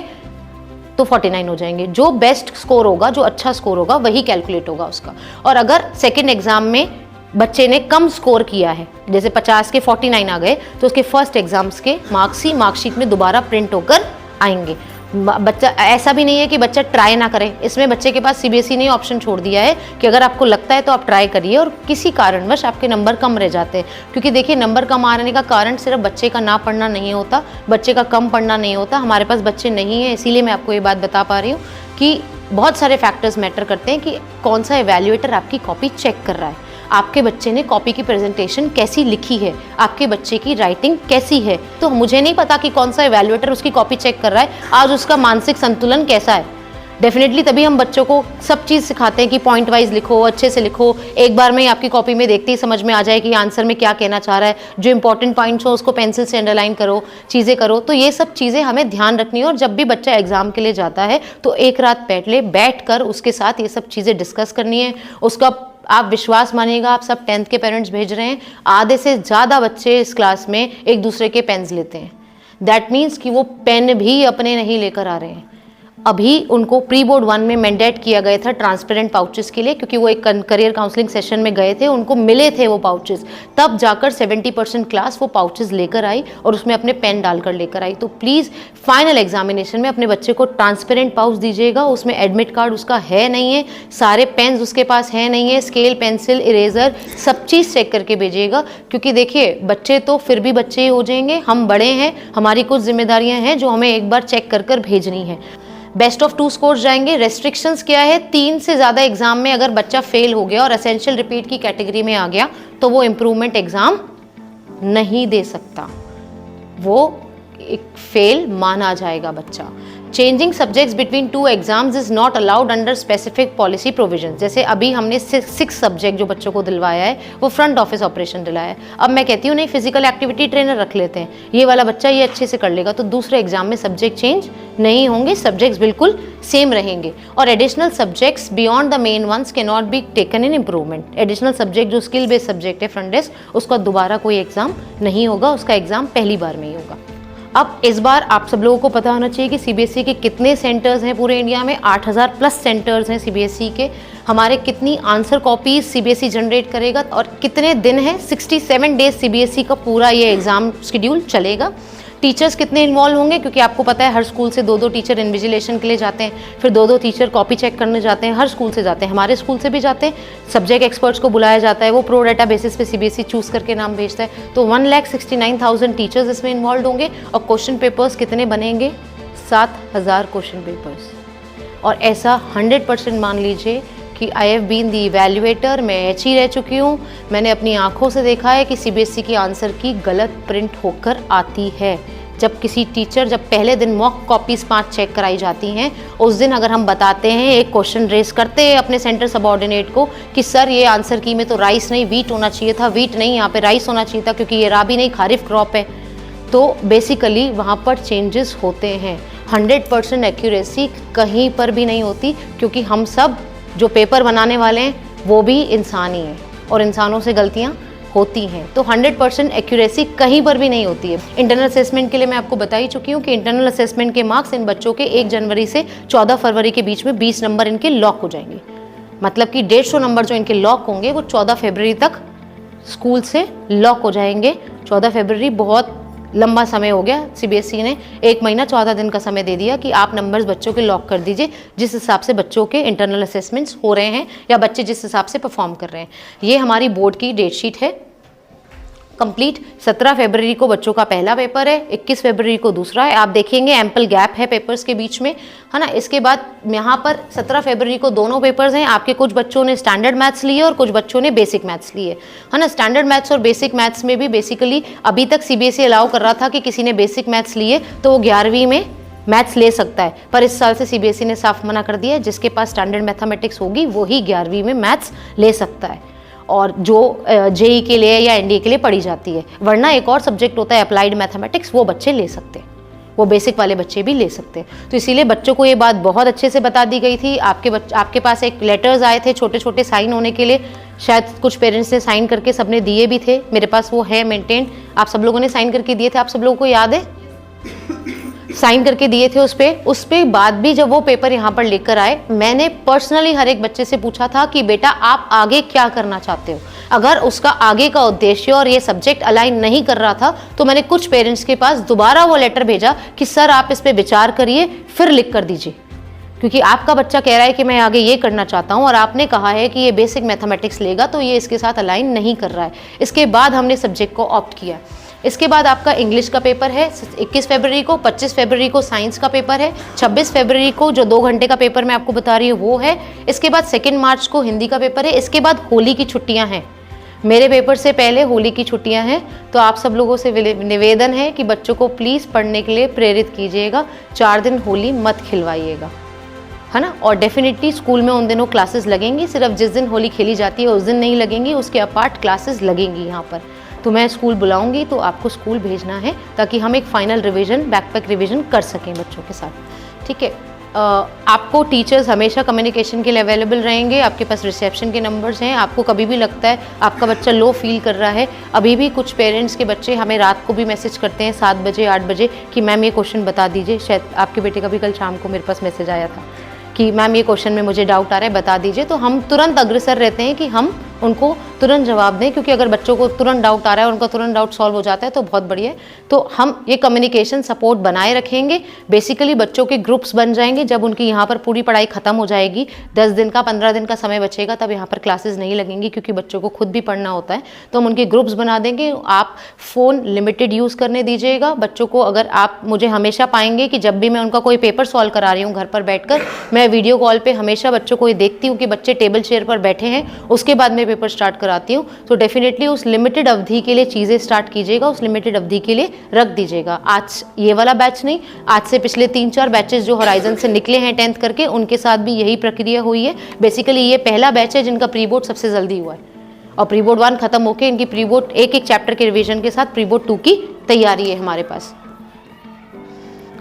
तो 49 हो जाएंगे। जो बेस्ट स्कोर होगा, जो अच्छा स्कोर होगा, वही कैलकुलेट होगा उसका। और अगर सेकेंड एग्जाम में बच्चे ने कम स्कोर किया है, जैसे 50 के 49 आ गए, तो उसके फर्स्ट एग्जाम्स के मार्क्स ही मार्कशीट में दोबारा प्रिंट होकर आएंगे। बच्चा ऐसा भी नहीं है कि बच्चा ट्राई ना करे, इसमें बच्चे के पास सीबीएसई ने ऑप्शन छोड़ दिया है कि अगर आपको लगता है तो आप ट्राई करिए, और किसी कारणवश आपके नंबर कम रह जाते हैं। क्योंकि देखिए, नंबर कम आने का कारण सिर्फ बच्चे का ना पढ़ना नहीं होता, बच्चे का कम पढ़ना नहीं होता। हमारे पास बच्चे नहीं हैं, इसीलिए मैं आपको ये बात बता पा रही हूँ कि बहुत सारे फैक्टर्स मैटर करते हैं कि कौन सा एवेल्युएटर आपकी कॉपी चेक कर रहा है, आपके बच्चे ने कॉपी की प्रेजेंटेशन कैसी लिखी है, आपके बच्चे की राइटिंग कैसी है। तो मुझे नहीं पता कि कौन सा एवेल्युएटर उसकी कॉपी चेक कर रहा है, आज उसका मानसिक संतुलन कैसा है। डेफिनेटली तभी हम बच्चों को सब चीज़ सिखाते हैं कि पॉइंट वाइज लिखो, अच्छे से लिखो, एक बार में ही आपकी कॉपी में देखते ही समझ में आ जाए कि आंसर में क्या कहना चाह रहा है, जो इंपॉर्टेंट पॉइंट्स हो उसको पेंसिल से अंडरलाइन करो, चीज़ें करो। तो ये सब चीज़ें हमें ध्यान रखनी है और जब भी बच्चा एग्जाम के लिए जाता है तो एक रात पहले बैठ कर उसके साथ ये सब चीज़ें डिस्कस करनी है। उसका आप विश्वास मानिएगा, आप सब 10th के पेरेंट्स भेज रहे हैं, आधे से ज़्यादा बच्चे इस क्लास में एक दूसरे के पेन्स लेते हैं। दैट मीन्स कि वो पेन भी अपने नहीं लेकर आ रहे हैं। अभी उनको प्री बोर्ड 1 में मैंडेट किया गया था ट्रांसपेरेंट पाउचेस के लिए, क्योंकि वो एक करियर काउंसलिंग सेशन में गए थे, उनको मिले थे वो पाउचेस, तब जाकर 70% क्लास वो पाउचेस लेकर आई और उसमें अपने पेन डालकर लेकर आई। तो प्लीज़ फाइनल एग्जामिनेशन में अपने बच्चे को ट्रांसपेरेंट पाउच दीजिएगा, उसमें एडमिट कार्ड उसका है नहीं है, सारे पेन्स उसके पास है नहीं है, स्केल, पेंसिल, इरेजर, सब चीज़ चेक करके भेजिएगा। क्योंकि देखिए बच्चे तो फिर भी बच्चे ही हो जाएंगे, हम बड़े हैं, हमारी कुछ जिम्मेदारियां हैं जो हमें एक बार चेक कर कर भेजनी है। बेस्ट ऑफ 2 स्कोर्स जाएंगे। रेस्ट्रिक्शंस क्या है, 3 से ज़्यादा एग्जाम में अगर बच्चा फेल हो गया और एसेंशियल रिपीट की कैटेगरी में आ गया तो वो इम्प्रूवमेंट एग्जाम नहीं दे सकता, वो एक फेल माना जाएगा बच्चा। Changing subjects between 2 exams is not allowed under specific policy provision. जैसे अभी हमने 6 सब्जेक्ट जो बच्चों को दिलवाया है वो फ्रंट ऑफिस ऑपरेशन दिलाया है। अब मैं कहती हूँ नहीं, फिजिकल एक्टिविटी ट्रेनर रख लेते हैं, ये वाला बच्चा ये अच्छे से कर लेगा, तो दूसरे एग्जाम में सब्जेक्ट चेंज नहीं होंगे, सब्जेक्ट्स बिल्कुल सेम रहेंगे। और additional subjects beyond the main ones can not be taken in improvement. Additional subject जो स्किल बेस्ड सब्जेक्ट है फ्रंट डेस्क, उसका दोबारा कोई एग्जाम नहीं होगा, उसका एग्जाम पहली बार में ही होगा। अब इस बार आप सब लोगों को पता होना चाहिए कि सीबीएसई के कितने सेंटर्स हैं पूरे इंडिया में। 8000 प्लस सेंटर्स हैं सीबीएसई के। हमारे कितनी आंसर कॉपीज सीबीएसई जनरेट करेगा और कितने दिन हैं, 67 डेज सीबीएसई का पूरा ये एग्जाम शेड्यूल चलेगा। टीचर्स कितने इन्वॉल्व होंगे, क्योंकि आपको पता है हर स्कूल से 2-2 टीचर इन्विजिलेशन के लिए जाते हैं, फिर 2-2 टीचर कॉपी चेक करने जाते हैं, हर स्कूल से जाते हैं, हमारे स्कूल से भी जाते हैं। सब्जेक्ट एक्सपर्ट्स को बुलाया जाता है, वो प्रो डाटा बेसिस पे सीबीएसई चूज़ करके नाम भेजता है। तो 1,69,000 टीचर्स इसमें इन्वॉल्व होंगे। और क्वेश्चन पेपर्स कितने बनेंगे, 7,000 क्वेश्चन पेपर्स। और ऐसा 100% मान लीजिए कि I have been the evaluator, मैं एच ही रह चुकी हूँ। मैंने अपनी आंखों से देखा है कि सीबीएसई की आंसर की गलत प्रिंट होकर आती है। जब किसी टीचर, जब पहले दिन मॉक कॉपीज 5 चेक कराई जाती हैं, उस दिन अगर हम बताते हैं, एक क्वेश्चन रेस करते हैं अपने सेंटर सबऑर्डिनेट को कि सर ये आंसर की में तो राइस नहीं वीट होना चाहिए था, वीट नहीं यहाँ पे राइस होना चाहिए था क्योंकि ये राबी नहीं खारिफ क्रॉप है, तो बेसिकली वहाँ पर चेंजेस होते हैं। 100% एक्यूरेसी कहीं पर भी नहीं होती, क्योंकि हम सब जो पेपर बनाने वाले हैं वो भी इंसान ही हैं और इंसानों से गलतियाँ होती हैं। तो 100% एक्यूरेसी कहीं पर भी नहीं होती है। इंटरनल असेसमेंट के लिए मैं आपको बता ही चुकी हूँ कि इंटरनल असेसमेंट के मार्क्स इन बच्चों के 1 जनवरी से 14 फरवरी के बीच में 20 नंबर इनके लॉक हो जाएंगे। मतलब कि 150 नंबर जो इनके लॉक होंगे वो 14 फरवरी तक स्कूल से लॉक हो जाएंगे। 14 फरवरी बहुत लंबा समय हो गया, सीबीएसई ने 1 महीना 14 दिन का समय दे दिया कि आप नंबर्स बच्चों के लॉक कर दीजिए जिस हिसाब से बच्चों के इंटरनल असेसमेंट्स हो रहे हैं या बच्चे जिस हिसाब से परफॉर्म कर रहे हैं। ये हमारी बोर्ड की डेट शीट है कंप्लीट। 17 फरवरी को बच्चों का पहला पेपर है, 21 फरवरी को दूसरा है। आप देखेंगे एम्पल गैप है पेपर्स के बीच में, है ना। इसके बाद यहाँ पर 17 फरवरी को दोनों पेपर्स हैं। आपके कुछ बच्चों ने स्टैंडर्ड मैथ्स लिए और कुछ बच्चों ने बेसिक मैथ्स लिए, है ना। स्टैंडर्ड मैथ्स और बेसिक मैथ्स में भी बेसिकली अभी तक सीबीएसई अलाउ कर रहा था कि किसी ने बेसिक मैथ्स लिए तो वो 11वीं में मैथ्स ले सकता है, पर इस साल से सीबीएसई ने साफ मना कर दिया है, जिसके पास स्टैंडर्ड मैथमेटिक्स होगी वही 11वीं में मैथ्स ले सकता है, और जो जेई के लिए या एनडीए के लिए पढ़ी जाती है। वरना एक और सब्जेक्ट होता है अप्लाइड मैथमेटिक्स, वो बच्चे ले सकते हैं, वो बेसिक वाले बच्चे भी ले सकते हैं। तो इसीलिए बच्चों को ये बात बहुत अच्छे से बता दी गई थी। आपके पास एक लेटर्स आए थे छोटे छोटे साइन होने के लिए, शायद कुछ पेरेंट्स ने साइन करके सबने दिए भी थे, मेरे पास वो है मेंटेन। आप सब लोगों ने साइन करके दिए थे, आप सब लोगों को याद है, साइन करके दिए थे उस पे बाद भी जब वो पेपर यहाँ पर लेकर आए, मैंने पर्सनली हर एक बच्चे से पूछा था कि बेटा आप आगे क्या करना चाहते हो। अगर उसका आगे का उद्देश्य और ये सब्जेक्ट अलाइन नहीं कर रहा था तो मैंने कुछ पेरेंट्स के पास दोबारा वो लेटर भेजा कि सर आप इस पे विचार करिए फिर लिख कर दीजिए। क्योंकि आपका बच्चा कह रहा है कि मैं आगे ये करना चाहता हूँ और आपने कहा है कि ये बेसिक मैथमेटिक्स लेगा, तो ये इसके साथ अलाइन नहीं कर रहा है। इसके बाद हमने सब्जेक्ट को ऑप्ट किया। इसके बाद आपका इंग्लिश का पेपर है 21 फरवरी को, 25 फरवरी को साइंस का पेपर है, 26 फरवरी को जो 2 घंटे का पेपर मैं आपको बता रही हूँ वो है। इसके बाद 2 मार्च को हिंदी का पेपर है। इसके बाद होली की छुट्टियाँ हैं। मेरे पेपर से पहले होली की छुट्टियां हैं, तो आप सब लोगों से निवेदन है कि बच्चों को प्लीज़ पढ़ने के लिए प्रेरित कीजिएगा। 4 दिन होली मत खिलवाइएगा, है ना। और डेफिनेटली स्कूल में उन दिनों क्लासेस लगेंगी, सिर्फ जिस दिन होली खेली जाती है उस दिन नहीं लगेंगी, उसके अपार्ट क्लासेस लगेंगी यहाँ पर। तो मैं स्कूल बुलाऊंगी, तो आपको स्कूल भेजना है ताकि हम एक फाइनल रिवीजन, बैकपैक रिवीजन कर सकें बच्चों के साथ, ठीक है। आपको टीचर्स हमेशा कम्युनिकेशन के लिए अवेलेबल रहेंगे। आपके पास रिसेप्शन के नंबर्स हैं। आपको कभी भी लगता है आपका बच्चा लो फील कर रहा है, अभी भी कुछ पेरेंट्स के बच्चे हमें रात को भी मैसेज करते हैं 7 बजे 8 बजे कि मैम ये क्वेश्चन बता दीजिए। शायद आपके बेटे का भी कल शाम को मेरे पास मैसेज आया था कि मैम ये क्वेश्चन में मुझे डाउट आ रहा है, बता दीजिए। तो हम तुरंत अग्रसर रहते हैं कि हम उनको तुरंत जवाब दें, क्योंकि अगर बच्चों को तुरंत डाउट आ रहा है, उनका तुरंत डाउट सॉल्व हो जाता है तो बहुत बढ़िया है। तो हम ये कम्युनिकेशन सपोर्ट बनाए रखेंगे। बेसिकली बच्चों के ग्रुप्स बन जाएंगे जब उनकी यहाँ पर पूरी पढ़ाई खत्म हो जाएगी। 10 दिन का 15 दिन का समय बचेगा, तब यहाँ पर क्लासेस नहीं लगेंगी, क्योंकि बच्चों को खुद भी पढ़ना होता है। तो हम उनके ग्रुप्स बना देंगे। आप फ़ोन लिमिटेड यूज़ करने दीजिएगा बच्चों को। अगर आप मुझे हमेशा पाएंगे कि जब भी मैं उनका कोई पेपर सॉल्व करा रही हूँ घर पर बैठकर, मैं वीडियो कॉल पे हमेशा बच्चों को ये देखती हूँ कि बच्चे टेबल चेयर पर बैठे हैं, उसके बाद मैं पेपर स्टार्ट कराती हूँ। तो डेफिनेटली उस लिमिटेड अवधि के लिए चीज़ें स्टार्ट कीजिएगा, उस लिमिटेड अवधि के लिए रख दीजिएगा। आज ये वाला बैच नहीं, आज से पिछले 3-4 बैचेस जो हॉराइजन से निकले हैं 10th करके, उनके साथ भी यही प्रक्रिया हुई है। बेसिकली ये पहला बैच है जिनका प्री बोर्ड सबसे जल्दी हुआ है, और प्री बोर्ड 1 खत्म होकर इनकी प्री बोर्ड एक चैप्टर के रिविजन के साथ प्री बोर्ड 2 की तैयारी है हमारे पास।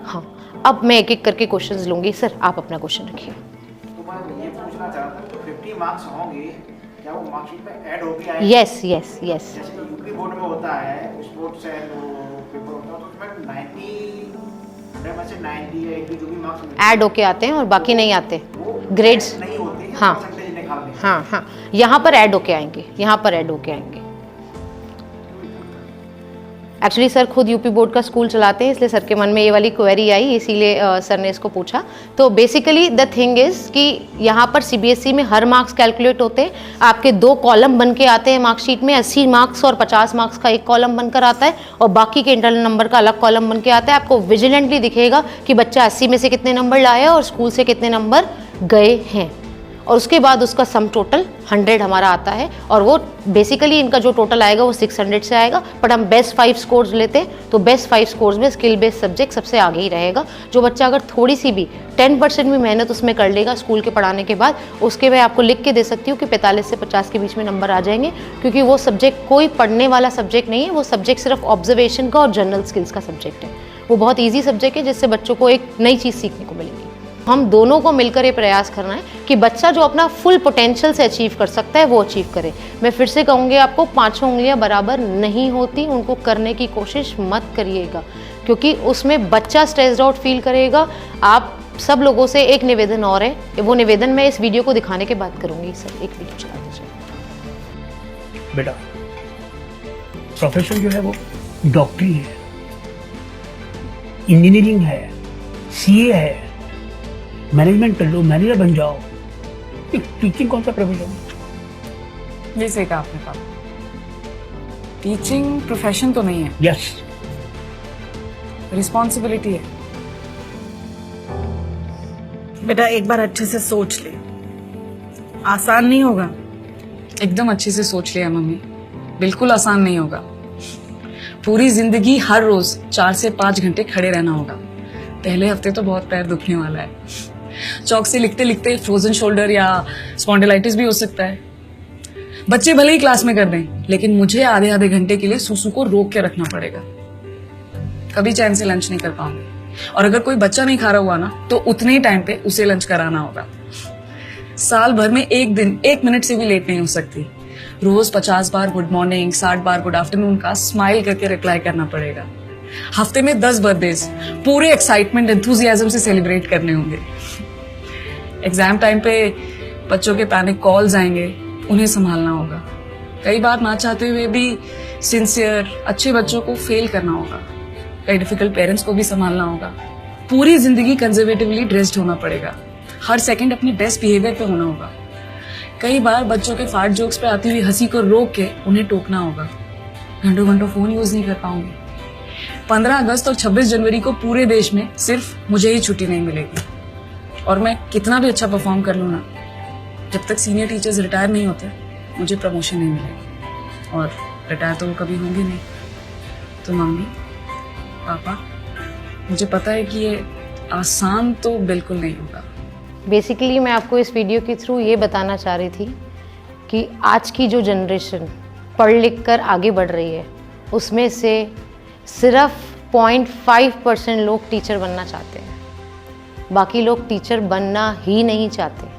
हाँ, अब मैं एक एक करके क्वेश्चंस लूंगी। सर आप अपना क्वेश्चन रखिए। तो मैं ये पूछना चाह रहा था, तो 50 मार्क्स होंगे, क्या वो मार्कशीट में ऐड होके आएंगे? Yes yes yes. जैसे यूपी बोर्ड में होता है, स्पोर्ट्स एंड वो पेपर होता है, तो उसमें 90 में से 90 या 80 जो भी मार्क्स ऐड होके आते हैं और बाकी नहीं आते, ग्रेड्स नहीं होते हैं, हाँ परसेंटेज निकालने हैं। हाँ हाँ, यहाँ पर ऐड होके आएंगे, यहाँ पर ऐड होके आएंगे। एक्चुअली सर खुद यूपी बोर्ड का स्कूल चलाते हैं, इसलिए सर के मन में ये वाली क्वेरी आई, इसीलिए सर ने इसको पूछा। तो बेसिकली द थिंग इज़ कि यहाँ पर सीबीएसई में हर मार्क्स कैलकुलेट होते हैं। आपके 2 कॉलम बन के आते हैं मार्कशीट में, 80 मार्क्स और 50 मार्क्स का एक कॉलम बनकर आता है, और बाकी के इंटरनल नंबर का अलग कॉलम बन के आता है। आपको विजिलेंटली दिखेगा कि बच्चा 80 में से कितने नंबर लाया और स्कूल से कितने नंबर गए हैं, और उसके बाद उसका सम टोटल 100 हमारा आता है। और वो बेसिकली इनका जो टोटल आएगा वो 600 से आएगा, बट हम बेस्ट 5 स्कोर्स लेते हैं, तो बेस्ट 5 स्कोर्स में स्किल बेस्ड सब्जेक्ट सबसे आगे ही रहेगा। जो बच्चा अगर थोड़ी सी भी 10% भी मेहनत उसमें कर लेगा स्कूल के पढ़ाने के बाद, उसके मैं आपको लिख के दे सकती हूँ कि 45 से 50 के बीच में नंबर आ जाएंगे, क्योंकि वो सब्जेक्ट कोई पढ़ने वाला सब्जेक्ट नहीं है। वो सब्जेक्ट सिर्फ ऑब्जर्वेशन का और जनरल स्किल्स का सब्जेक्ट है। वो बहुत ईजी सब्जेक्ट है, जिससे बच्चों को एक नई चीज़ सीखने को मिलेगी। हम दोनों को मिलकर ये प्रयास करना है कि बच्चा जो अपना फुल पोटेंशियल से अचीव कर सकता है वो अचीव करे। मैं फिर से कहूँगी, आपको 5 उंगलियां बराबर नहीं होती, उनको करने की कोशिश मत करिएगा, क्योंकि उसमें बच्चा स्ट्रेस्ड आउट फील करेगा। आप सब लोगों से एक निवेदन और है, वो निवेदन मैं इस वीडियो को दिखाने के बाद करूँगी। सर एक वीडियो चला दीजिए। बेटा, प्रोफेशन जो है वो डॉक्टरी है, इंजीनियरिंग है, सीए है, मैनेजमेंट कर लो, मैनेजर बन जाओ। टीचिंग कौन सा प्रोफेशन है? ये सही कहा आपने पापा, टीचिंग प्रोफेशन तो नहीं है। यस, रिस्पॉन्सिबिलिटी है। बेटा एक बार अच्छे से सोच ले, आसान नहीं होगा। एकदम अच्छे से सोच लिया मम्मी, बिल्कुल आसान नहीं होगा। पूरी जिंदगी हर रोज 4 से 5 घंटे खड़े रहना होगा। पहले हफ्ते तो बहुत पैर दुखने वाला है, चौक से लिखते लिखते फ्रोजन शोल्डर या स्पॉन्डिलाइटिस भी हो सकता है। बच्चे भले ही क्लास में कर दें, लेकिन मुझे आधे आधे घंटे के लिए सुसु को रोक के रखना पड़ेगा। कभी चैन से लंच नहीं कर पाऊंगी, और अगर कोई बच्चा नहीं खा रहा हुआ ना, तो उतने ही टाइम पे उसे लंच कराना होगा। साल भर में एक दिन 1 मिनट से भी लेट नहीं हो सकती। रोज 50 बार गुड मॉर्निंग, 60 बार गुड आफ्टरनून का स्माइल करके रिप्लाई करना पड़ेगा। हफ्ते में 10 बर्थडेज पूरे एक्साइटमेंट एंथुजियाज्म से सेलिब्रेट करने होंगे। एग्जाम टाइम पे बच्चों के पैनिक कॉल्स आएंगे, उन्हें संभालना होगा। कई बार ना चाहते हुए भी सिंसियर अच्छे बच्चों को फेल करना होगा। कई डिफिकल्ट पेरेंट्स को भी संभालना होगा। पूरी जिंदगी कंजर्वेटिवली ड्रेस्ड होना पड़ेगा। हर सेकंड अपने बेस्ट बिहेवियर पे होना होगा। कई बार बच्चों के फाट जोक्स पे आती हुई हंसी को रोक के उन्हें टोकना होगा। घंटों घंटों फोन यूज नहीं कर पाऊंगी। 15 अगस्त और 26 जनवरी को पूरे देश में सिर्फ मुझे ही छुट्टी नहीं मिलेगी। और मैं कितना भी अच्छा परफॉर्म कर लूँ ना, जब तक सीनियर टीचर्स रिटायर नहीं होते मुझे प्रमोशन नहीं मिलेगी। और रिटायर तो वो कभी होंगे नहीं। तो मम्मी पापा, मुझे पता है कि ये आसान तो बिल्कुल नहीं होगा। बेसिकली मैं आपको इस वीडियो के थ्रू ये बताना चाह रही थी कि आज की जो जनरेशन पढ़ लिख कर आगे बढ़ रही है, उसमें से सिर्फ 0.5% लोग टीचर बनना चाहते हैं, बाकी लोग टीचर बनना ही नहीं चाहते।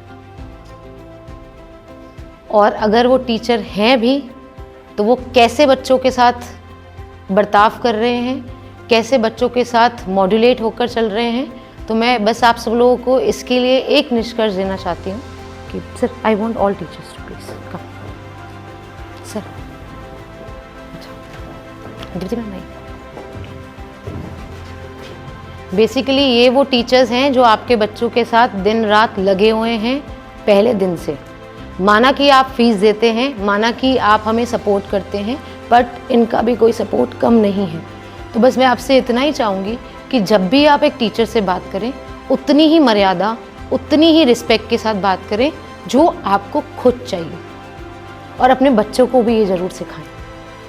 और अगर वो टीचर हैं भी तो वो कैसे बच्चों के साथ बर्ताव कर रहे हैं, कैसे बच्चों के साथ मॉड्यूलेट होकर चल रहे हैं। तो मैं बस आप सब लोगों को इसके लिए एक निष्कर्ष देना चाहती हूँ कि sir I want all teachers to please come sir. Basically ये वो टीचर्स हैं जो आपके बच्चों के साथ दिन रात लगे हुए हैं पहले दिन से। माना कि आप फीस देते हैं, माना कि आप हमें सपोर्ट करते हैं, बट इनका भी कोई सपोर्ट कम नहीं है। तो बस मैं आपसे इतना ही चाहूँगी कि जब भी आप एक टीचर से बात करें, उतनी ही मर्यादा, उतनी ही रिस्पेक्ट के साथ बात करें जो आपको खुद चाहिए, और अपने बच्चों को भी ये ज़रूर सिखाएं।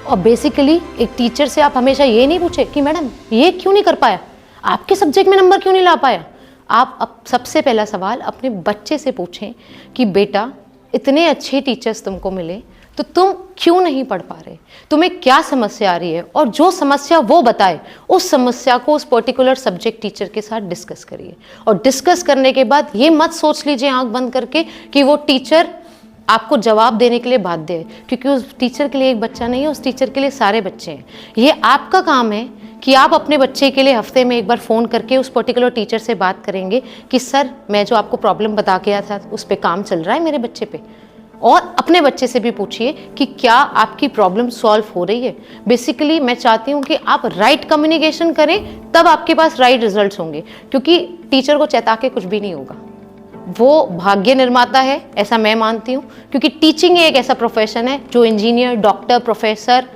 और बेसिकली एक टीचर से आप हमेशा ये नहीं पूछे कि मैडम ये क्यों नहीं कर पाया, आपके सब्जेक्ट में नंबर क्यों नहीं ला पाया। आप अब सबसे पहला सवाल अपने बच्चे से पूछें कि बेटा इतने अच्छे टीचर्स तुमको मिले तो तुम क्यों नहीं पढ़ पा रहे, तुम्हें क्या समस्या आ रही है, और जो समस्या वो बताए उस समस्या को उस पर्टिकुलर सब्जेक्ट टीचर के साथ डिस्कस करिए। और डिस्कस करने के बाद ये मत सोच लीजिए आंख बंद करके कि वो टीचर आपको जवाब देने के लिए बाध्य है, क्योंकि उस टीचर के लिए एक बच्चा नहीं है, उस टीचर के लिए सारे बच्चे हैं। ये आपका काम है कि आप अपने बच्चे के लिए हफ्ते में एक बार फ़ोन करके उस पर्टिकुलर टीचर से बात करेंगे कि सर मैं जो आपको प्रॉब्लम बता के आया था उस पर काम चल रहा है मेरे बच्चे पे। और अपने बच्चे से भी पूछिए कि क्या आपकी प्रॉब्लम सॉल्व हो रही है। बेसिकली मैं चाहती हूँ कि आप राइट कम्युनिकेशन करें, तब आपके पास राइट रिजल्ट्स होंगे। क्योंकि टीचर को चेता के कुछ भी नहीं होगा, वो भाग्य निर्माता है, ऐसा मैं मानती हूँ। क्योंकि टीचिंग एक ऐसा प्रोफेशन है जो इंजीनियर, डॉक्टर, प्रोफेसर,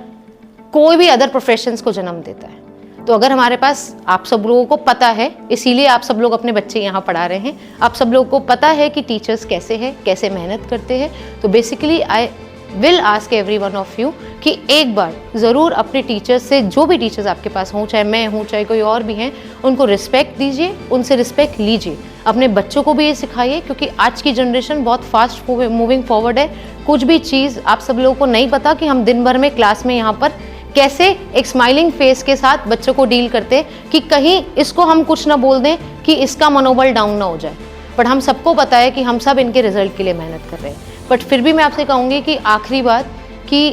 कोई भी अदर प्रोफेशंस को जन्म देता है। तो अगर हमारे पास आप सब लोगों को पता है, इसीलिए आप सब लोग अपने बच्चे यहाँ पढ़ा रहे हैं, आप सब लोगों को पता है कि टीचर्स कैसे हैं, कैसे मेहनत करते हैं। तो basically I will ask every one of you कि एक बार ज़रूर अपने टीचर्स से, जो भी टीचर्स आपके पास हों, चाहे मैं हूँ चाहे कोई और भी हैं, उनको रिस्पेक्ट दीजिए, उनसे रिस्पेक्ट लीजिए। अपने बच्चों को भी ये सिखाइए, क्योंकि आज की जनरेशन बहुत फास्ट मूविंग फॉरवर्ड है। कुछ भी चीज़ आप सब लोगों को नहीं पता कि हम दिन भर में क्लास में यहाँ पर कैसे एक स्माइलिंग फेस के साथ बच्चों को डील करते हैं कि कहीं इसको हम कुछ ना बोल दें कि इसका मनोबल डाउन ना हो जाए। बट हम सबको पता है कि हम सब इनके रिजल्ट के लिए मेहनत कर रहे हैं। बट फिर भी मैं आपसे कहूँगी कि आखिरी बात कि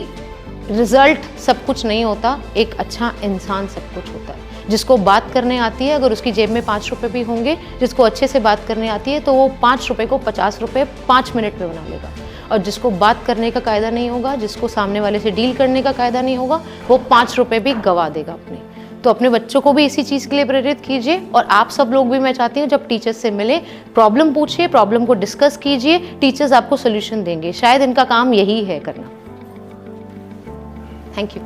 रिजल्ट सब कुछ नहीं होता, एक अच्छा इंसान सब कुछ होता है। जिसको बात करने आती है, अगर उसकी जेब में 5 रुपये भी होंगे, जिसको अच्छे से बात करने आती है, तो वो 5 रुपये को 50 रुपये 5 मिनट में बना लेगा। और जिसको बात करने का कायदा नहीं होगा, जिसको सामने वाले से डील करने का कायदा नहीं होगा, वो 5 रुपये भी गवा देगा अपने। तो अपने बच्चों को भी इसी चीज़ के लिए प्रेरित कीजिए। और आप सब लोग भी, मैं चाहती हूँ जब टीचर्स से मिले, प्रॉब्लम पूछिए, प्रॉब्लम को डिस्कस कीजिए, टीचर्स आपको सोल्यूशन देंगे। शायद इनका काम यही है करना। Thank you.